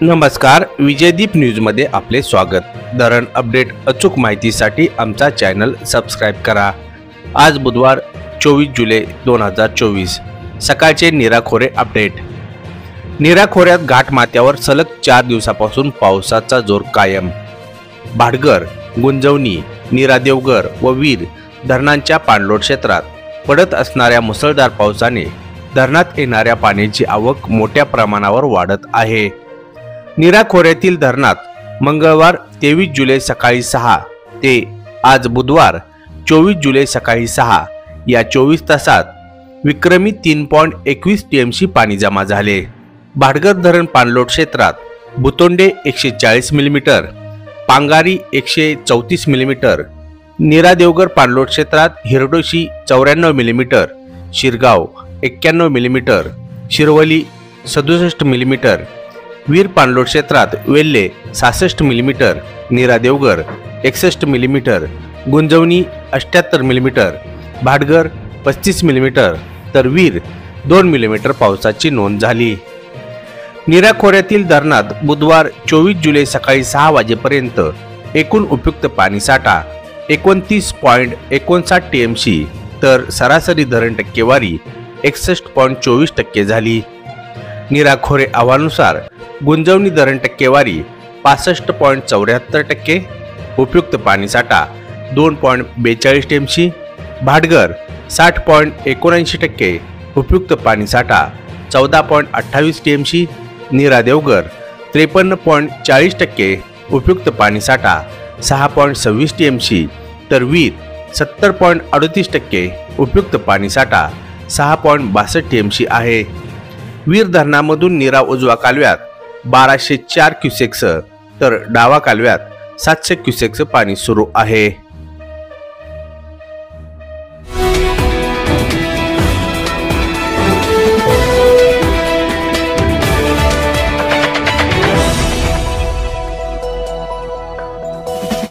नमस्कार, विजयदीप न्यूजमध्ये आपले स्वागत। धरण अपडेट अचूक माहितीसाठी आमचा चॅनल सबस्क्राइब करा। आज बुधवार 24 जुलै 2024 सकाळचे नीरा खोरे अपडेट। नीरा खोऱ्यात घाटमाथ्यावर सलग 4 दिवसापासून पावसाचा जोर कायम। भाटघर, गुंजवणी, नीरा देवघर व वीर धरणांच्या पाणलोट क्षेत्रात पडत असणाऱ्या मुसळधार पावसाने धरणात येणाऱ्या पाण्याची आवक मोठ्या प्रमाणावर वाढत आहे। नीरा खोऱ्यातील धरणात मंगळवार 23 जुलै सकाळी 6 ते आज बुधवार 24 जुलै सकाळी 6 या 24 तासात विक्रमी 3.21 टीएमसी पाणी जमा झाले। भाटघर धरण पाणलोट क्षेत्रात भुतोंडे 140 मिलीमीटर, पांगारी 134 मिलीमीटर, नीरा देवघर पाणलोट क्षेत्रात Hirdoshi 94 millimetre, Shirgaon 91 millimetre, Shirwali 67 millimetre, Veer पाणलोट क्षेत्रात Velhe 66 millimetre, Nira Devghar 61 millimetre, Gunjawani 78 millimetre, Bhatghar 35 millimetre तर वीर 2 मिलीमीटर पावसाची नोंद झाली। नीरा खोऱ्यातील धरणात बुधवार 24 जुलै सकाळी 6 वाजेपर्यंत एकूण उपयुक्त पाणीसाठा 29.59 टीएमसी तर सरासरी धरण टक्केवारी 61.24% झाली। नीरा खोरे अहवालानुसार गुंजवणी धरण टक्केवारी 65.74%, उपयुक्त पाणीसाठा 2.42 टीएमसी, भाटघर 60.79%, उपयुक्त पाणीसाठा 14.28 टीएमसी, नीरा देवघर 53.40%, उपयुक्त पाणीसाठा 6.26 टीएमसी तर वीर 70.38%, उपयुक्त पाणीसाठा 6.62 टीएमसी आहे। वीर धरणामधून नीरा उजवा कालव्यात 1204 क्युसेक्स तर डावा कालव्यात 700 क्युसेक्स पाणी सुरू आहे।